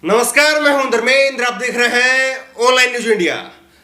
नमस्कार, मैं हूं धर्मेंद्र। आप देख रहे हैं ऑनलाइन न्यूज इंडिया।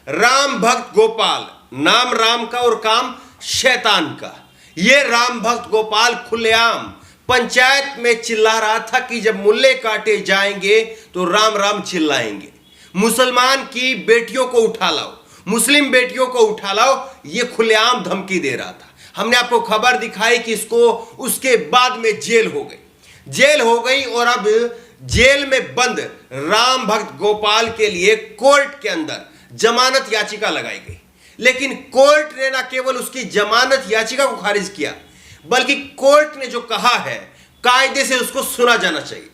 राम भक्त गोपाल, नाम राम का और काम शैतान का। ये राम भक्त गोपाल खुलेआम पंचायत में चिल्ला रहा था कि जब मुल्ले काटे जाएंगे तो राम राम चिल्लाएंगे। मुसलमान की बेटियों को उठा लाओ, मुस्लिम बेटियों को उठा लाओ, ये खुलेआम धमकी दे रहा था। हमने आपको खबर दिखाई कि इसको उसके बाद में जेल हो गई और अब जेल में बंद राम भक्त गोपाल के लिए कोर्ट के अंदर जमानत याचिका लगाई गई। लेकिन कोर्ट ने न केवल उसकी जमानत याचिका को खारिज किया, बल्कि कोर्ट ने जो कहा है कायदे से उसको सुना जाना चाहिए।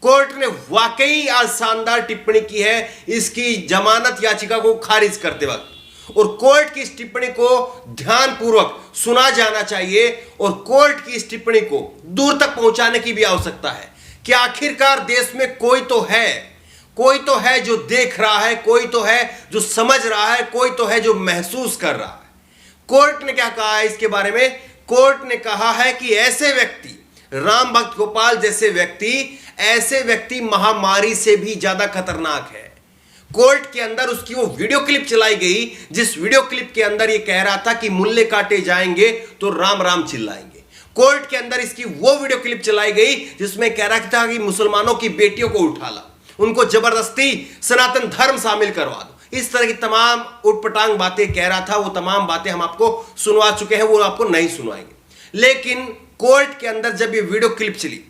कोर्ट ने वाकई आज शानदार टिप्पणी की है इसकी जमानत याचिका को खारिज करते वक्त, और कोर्ट की इस टिप्पणी को ध्यानपूर्वक सुना जाना चाहिए और कोर्ट की इस टिप्पणी को दूर तक पहुंचाने की भी आवश्यकता है कि आखिरकार देश में कोई तो है जो देख रहा है, कोई तो है जो समझ रहा है, कोई तो है जो महसूस कर रहा है। कोर्ट ने क्या कहा है इसके बारे में? कोर्ट ने कहा है कि ऐसे व्यक्ति, राम भक्त गोपाल जैसे ऐसे व्यक्ति महामारी से भी ज्यादा खतरनाक है। कोर्ट के अंदर उसकी वो वीडियो क्लिप चलाई गई जिस वीडियो क्लिप के अंदर ये कह रहा था कि मुल्ले काटे जाएंगे तो राम राम चिल्लाएंगे। कोर्ट के अंदर इसकी वो वीडियो क्लिप चलाई गई जिसमें कह रहा था कि मुसलमानों की बेटियों को उठा ला, उनको जबरदस्ती सनातन धर्म शामिल करवा दो। इस तरह की तमाम उटपटांग बातें कह रहा था। वो तमाम बातें हम आपको सुनवा चुके हैं, वो आपको नहीं सुनवाएंगे। लेकिन कोर्ट के अंदर जब ये वीडियो क्लिप चली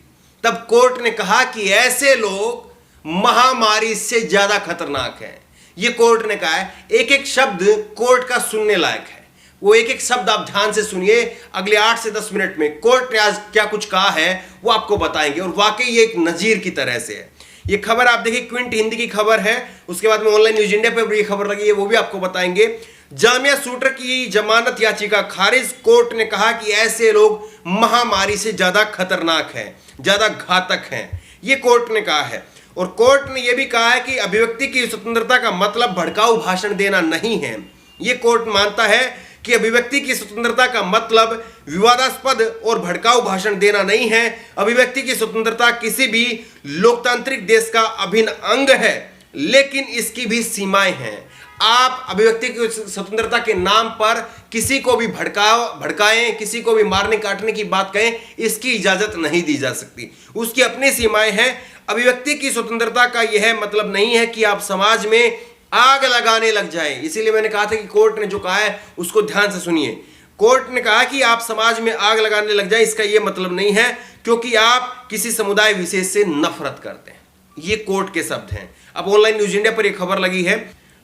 तब कोर्ट ने कहा कि ऐसे लोग महामारी से ज्यादा खतरनाक हैं। ये कोर्ट ने कहा है। एक एक शब्द कोर्ट का सुनने लायक है। वो एक एक शब्द आप ध्यान से सुनिए। अगले 8 से 10 मिनट में कोर्ट ने आज क्या कुछ कहा है वो आपको बताएंगे, और वाकई ये एक नजीर की तरह से है। ये खबर आप देखिए, क्विंट हिंदी की खबर है। उसके बाद में ऑनलाइन न्यूज इंडिया पर ये खबर लगी है, वो भी आपको बताएंगे। जामिया शूटर की जमानत याचिका खारिज। कोर्ट ने कहा कि ऐसे लोग महामारी से ज्यादा खतरनाक हैं, ज्यादा घातक हैं, ये कोर्ट ने कहा है। और कोर्ट ने यह भी कहा है कि अभिव्यक्ति की स्वतंत्रता का मतलब भड़काऊ भाषण देना नहीं है। यह कोर्ट मानता है कि अभिव्यक्ति की स्वतंत्रता का मतलब विवादास्पद और भड़काऊ भाषण देना नहीं है। अभिव्यक्ति की स्वतंत्रता किसी भी लोकतांत्रिक देश का अभिन्न अंग है, लेकिन इसकी भी सीमाएं हैं। आप अभिव्यक्ति की स्वतंत्रता के नाम पर किसी को भी भड़काएं, किसी को भी मारने काटने की बात कहें, इसकी इजाजत नहीं दी जा सकती। उसकी अपनी सीमाएं हैं। अभिव्यक्ति की स्वतंत्रता का यह मतलब नहीं है कि आप समाज में आग लगाने लग जाएं। इसीलिए मैंने कहा था कि कोर्ट ने जो कहा है उसको ध्यान से सुनिए। कोर्ट ने कहा कि आप समाज में आग लगाने लग जाएं, इसका यह मतलब नहीं है क्योंकि आप किसी समुदाय विशेष से नफरत करते हैं। ये कोर्ट के शब्द हैं। अब ऑनलाइन न्यूज इंडिया पर यह खबर लगी है,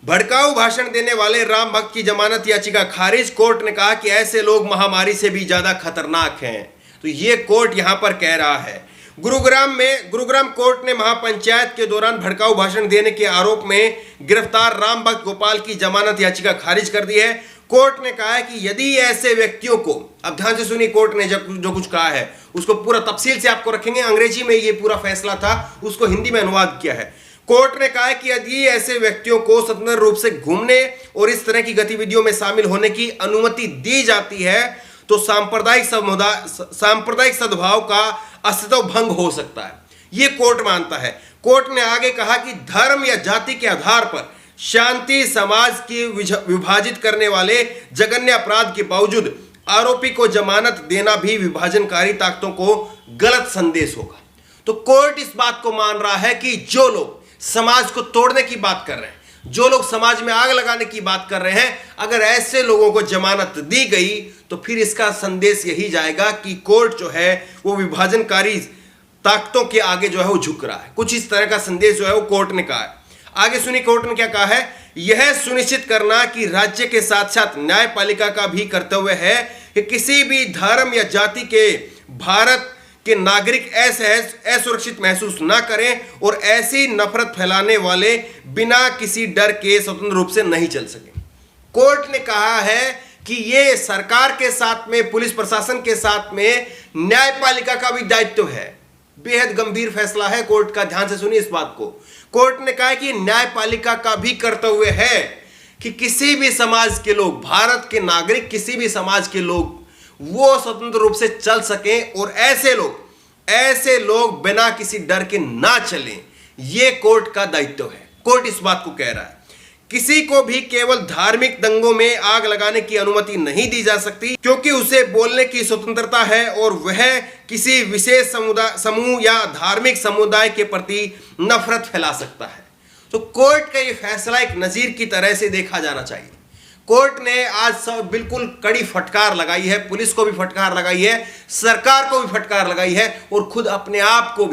भड़काऊ भाषण देने वाले राम भक्त की जमानत याचिका खारिज। कोर्ट ने कहा कि ऐसे लोग महामारी से भी ज्यादा खतरनाक हैं। तो ये कोर्ट यहां पर कह रहा है। गुरुग्राम कोर्ट ने महापंचायत के दौरान भड़काऊ भाषण देने के आरोप में गिरफ्तार राम भक्त गोपाल की जमानत याचिका खारिज कर दी है। कोर्ट ने कहा है कि यदि ऐसे व्यक्तियों को, अब ध्यान से सुनिए, कोर्ट ने जो कुछ कहा है उसको पूरा तफसील से आपको रखेंगे। अंग्रेजी में ये पूरा फैसला था, उसको हिंदी में अनुवाद किया है। कोर्ट ने कहा है कि यदि ऐसे व्यक्तियों को स्वतंत्र रूप से घूमने और इस तरह की गतिविधियों में शामिल होने की अनुमति दी जाती है तो सांप्रदायिक सद्भाव का अस्तित्व भंग हो सकता है। यह कोर्ट मानता है। कोर्ट ने आगे कहा कि धर्म या जाति के आधार पर शांति समाज की विभाजित करने वाले जघन्य अपराध के बावजूद आरोपी को जमानत देना भी विभाजनकारी ताकतों को गलत संदेश होगा। तो कोर्ट इस बात को मान रहा है कि जो लोग समाज को तोड़ने की बात कर रहे हैं, जो लोग समाज में आग लगाने की बात कर रहे हैं, अगर ऐसे लोगों को जमानत दी गई तो फिर इसका संदेश यही जाएगा कि कोर्ट जो है वो विभाजनकारी ताकतों के आगे जो है वो झुक रहा है। कुछ इस तरह का संदेश जो है वो कोर्ट ने कहा है। आगे सुनिए कोर्ट ने क्या कहा है। यह सुनिश्चित करना कि राज्य के साथ साथ न्यायपालिका का भी कर्तव्य है कि किसी भी धर्म या जाति के भारत के नागरिक असुरक्षित महसूस ना करें और ऐसी नफरत फैलाने वाले बिना किसी डर के स्वतंत्र रूप से नहीं चल सके। कोर्ट ने कहा है कि ये सरकार के साथ में, पुलिस प्रशासन के साथ में न्यायपालिका का भी दायित्व है। बेहद गंभीर फैसला है कोर्ट का, ध्यान से सुनिए इस बात को। कोर्ट ने कहा कि न्यायपालिका का भी कर्तव्य है कि किसी भी समाज के लोग, भारत के नागरिक, किसी भी समाज के लोग वो स्वतंत्र रूप से चल सकें और ऐसे लोग बिना किसी डर के ना चलें। ये कोर्ट का दायित्व है। कोर्ट इस बात को कह रहा है किसी को भी केवल धार्मिक दंगों में आग लगाने की अनुमति नहीं दी जा सकती, क्योंकि उसे बोलने की स्वतंत्रता है और वह किसी विशेष समूह या धार्मिक समुदाय के प्रति नफरत फैला सकता है। तो कोर्ट का यह फैसला एक नजीर की तरह से देखा जाना चाहिए। कोर्ट ने आज सब बिल्कुल कड़ी फटकार लगाई है, पुलिस को भी फटकार लगाई है, सरकार को भी फटकार लगाई है और खुद अपने आप को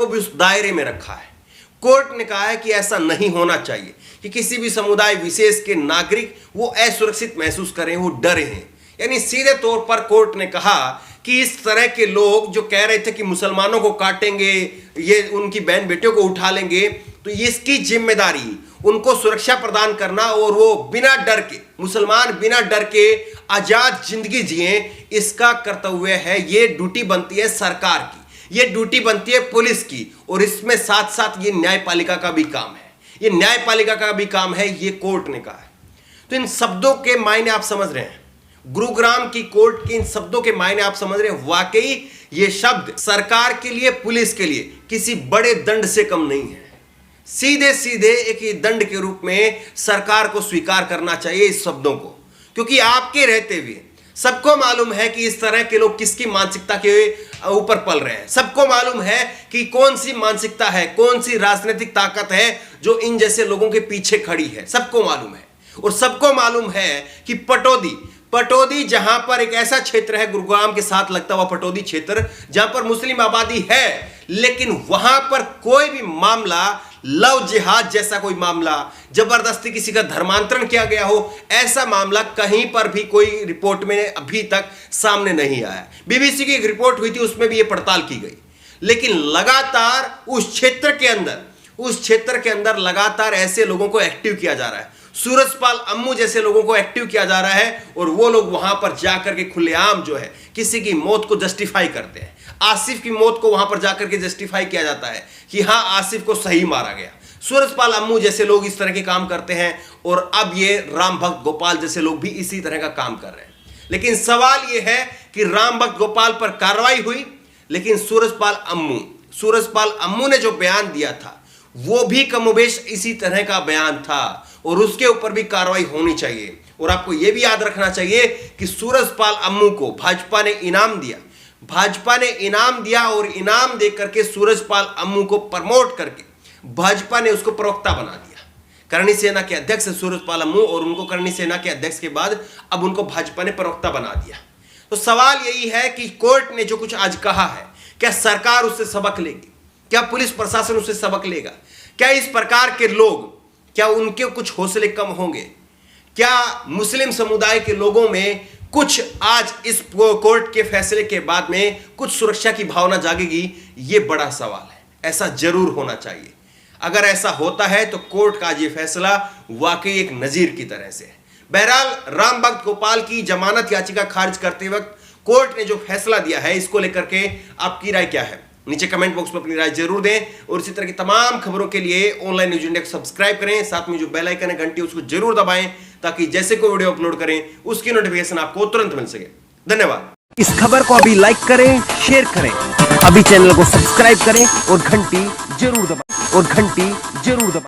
भी उस दायरे में रखा है। कोर्ट ने कहा है कि ऐसा नहीं होना चाहिए कि किसी भी समुदाय विशेष के नागरिक वो असुरक्षित महसूस करें, वो डरे हैं। यानी सीधे तौर पर कोर्ट ने कहा कि इस तरह के लोग जो कह रहे थे कि मुसलमानों को काटेंगे, ये उनकी बहन बेटियों को उठा लेंगे, तो इसकी जिम्मेदारी उनको सुरक्षा प्रदान करना और वो बिना डर के, मुसलमान बिना डर के आजाद जिंदगी जिए, इसका कर्तव्य है। ये ड्यूटी बनती है सरकार की, ये ड्यूटी बनती है पुलिस की, और इसमें साथ साथ ये न्यायपालिका का भी काम है, ये न्यायपालिका का भी काम है, ये कोर्ट ने कहा है। तो इन शब्दों के मायने आप समझ रहे हैं, गुरुग्राम की कोर्ट के इन शब्दों के मायने आप समझ रहे हैं। वाकई ये शब्द सरकार के लिए, पुलिस के लिए किसी बड़े दंड से कम नहीं है। सीधे सीधे एक दंड के रूप में सरकार को स्वीकार करना चाहिए इस शब्दों को, क्योंकि आपके रहते हुए सबको मालूम है कि इस तरह के लोग किसकी मानसिकता के ऊपर पल रहे हैं। सबको मालूम है कि कौन सी मानसिकता है, कौन सी राजनीतिक ताकत है जो इन जैसे लोगों के पीछे खड़ी है, सबको मालूम है। और सबको मालूम है कि पटौदी जहां पर एक ऐसा क्षेत्र है, गुरुग्राम के साथ लगता हुआ पटौदी क्षेत्र, जहां पर मुस्लिम आबादी है, लेकिन वहां पर कोई भी मामला, लव जिहाद जैसा कोई मामला, जबरदस्ती किसी का धर्मांतरण किया गया हो, ऐसा मामला कहीं पर भी कोई रिपोर्ट में अभी तक सामने नहीं आया। बीबीसी की एक रिपोर्ट हुई थी, उसमें भी यह पड़ताल की गई, लेकिन लगातार उस क्षेत्र के अंदर लगातार ऐसे लोगों को एक्टिव किया जा रहा है। सूरजपाल अम्मू जैसे लोगों को एक्टिव किया जा रहा है, और वो लोग वहां पर जाकर के खुलेआम जो है किसी की मौत को जस्टिफाई करते हैं। आसिफ की मौत को वहां पर जाकर के जस्टिफाई किया जाता है कि हां, आसिफ को सही मारा गया। सूरजपाल अम्मू जैसे लोग इस तरह के काम करते हैं, और अब ये राम भक्त गोपाल जैसे लोग भी इसी तरह का काम कर रहे हैं। लेकिन सवाल यह है कि राम भक्त गोपाल पर कार्रवाई हुई, लेकिन सूरजपाल अम्मू ने जो बयान दिया था वो भी कमोबेश इसी तरह का बयान था, और उसके ऊपर भी कार्रवाई होनी चाहिए। और आपको यह भी याद रखना चाहिए कि सूरजपाल अम्मू को भाजपा ने इनाम दिया, और इनाम देकर के सूरजपाल अम्मू को प्रमोट करके भाजपा ने उसको प्रवक्ता बना दिया। करणी सेना के अध्यक्ष सूरजपाल अम्मू, और उनको करणी सेना के अध्यक्ष के बाद अब उनको भाजपा ने प्रवक्ता बना दिया। तो सवाल यही है कि कोर्ट ने जो कुछ आज कहा है, क्या सरकार उससे सबक लेगी? क्या पुलिस प्रशासन उससे सबक लेगा? क्या इस प्रकार के लोग, क्या उनके कुछ हौसले कम होंगे? क्या मुस्लिम समुदाय के लोगों में कुछ आज इस कोर्ट के फैसले के बाद में कुछ सुरक्षा की भावना जागेगी? ये बड़ा सवाल है। ऐसा जरूर होना चाहिए। अगर ऐसा होता है तो कोर्ट का ये फैसला वाकई एक नजीर की तरह से है। बहरहाल राम भक्त गोपाल की जमानत याचिका खारिज करते वक्त कोर्ट ने जो फैसला दिया है, इसको लेकर के आपकी राय क्या है? नीचे कमेंट बॉक्स में अपनी राय जरूर दें, और इसी तरह की तमाम खबरों के लिए ऑनलाइन न्यूज इंडिया को सब्सक्राइब करें। साथ में जो बेल आइकन है, घंटी, उसको जरूर दबाएं, ताकि जैसे कोई वीडियो अपलोड करें उसकी नोटिफिकेशन आपको तुरंत मिल सके। धन्यवाद। इस खबर को अभी लाइक करें, शेयर करें, अभी चैनल को सब्सक्राइब करें और घंटी जरूर दबाएं।